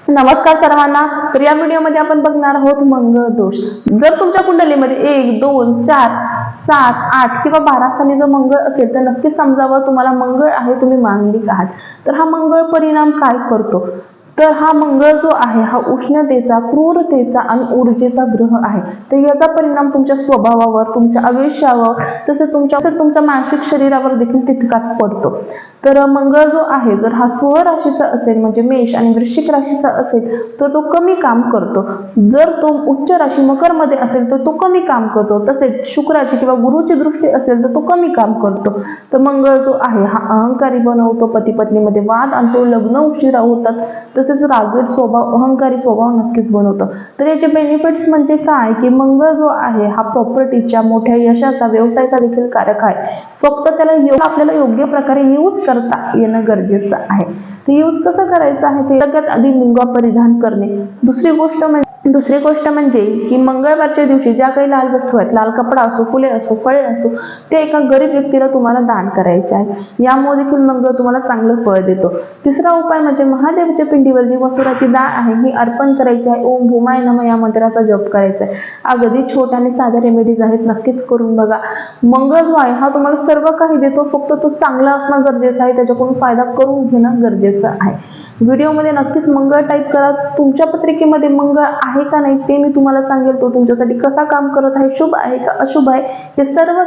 नमस्कार सर्वांना। तर या व्हिडिओमध्ये आपण बघणार आहोत मंगळ दोष। जर तुमच्या कुंडलीमध्ये 1 2 4 7 8 किंवा 12 स्थानी जर मंगळ असेल तर नक्की समजावं तुम्हाला मंगळ आहे, तुम्ही मांगलिक आहात। तर हा मंगळ परिणाम काय करतो, तर हा मंगळ जो आहे हा उष्णतेचा, क्रूरतेचा आणि ऊर्जेचा ग्रह आहे। तर याचा परिणाम तुमच्या स्वभावावर, तुमच्या आयुष्यावर, तसेच तुमच्या मानसिक शरीरावर देखील तितकाच पडतो। तर मंगळ जो आहे जर हा 16 राशीचा असेल म्हणजे मेष आणि वृश्चिक राशीचा असेल तर तो कमी काम करतो। जर तो उच्च राशी मकर मध्ये असेल तर तो कमी काम करतो। तसेच शुक्राची किंवा गुरुची दृष्टी असेल तर तो कमी काम करतो। तर मंगळ जो आहे हा अहंकारी बनवतो, पती पत्नीमध्ये वाद आणतो, लग्न उशिरा होतात, तसेच रागीट स्वभाव, अहंकारी स्वभाव नक्कीच बनवतो। तर याचे बेनिफिट्स म्हणजे काय की मंगळ जो आहे हा प्रॉपर्टीच्या, मोठ्या यशाचा, व्यवसायाचा देखील कारक आहे। फक्त त्याला आपल्याला योग्य प्रकारे यूज करता येणं गरजेचं आहे। ते यूज कसं करायचं आहे ते सगळ्यात आधी लिंगा परिधान करणे। दुसरी गोष्ट म्हणजे की मंगळवारच्या दिवशी ज्या काही लाल वस्तू आहेत, लाल कपडा असो, फुले असो, फळे असो, ते एका गरीब व्यक्तीला तुम्हाला दान करायचे आहे। यामुळे देखील मंगळ तुम्हाला चांगलं फळ देतो। तिसरा उपाय म्हणजे महादेवच्या पिंडीवर जी मसुराची डाळ आहे ही अर्पण करायची आहे। ओम भूमाय नमः या मंत्राचा जप करायचा आहे। अगदी छोट्या आणि साध्या रेमेडीज आहेत, नक्कीच करून बघा। मंगळ जो आहे हा तुम्हाला सर्व काही देतो, फक्त तो चांगला असणं गरजेचं आहे, त्याच्याकडून फायदा करून घेणं गरजेचं आहे। व्हिडिओमध्ये नक्कीच मंगळ टाईप करा। तुमच्या पत्रिकेमध्ये मंगळ आहे का नाही ते मी तुम्हाला सांगेल, तो तुमच्यासाठी कसा काम करत आहे, शुभ आहे का अशुभ आहे, हे सर्व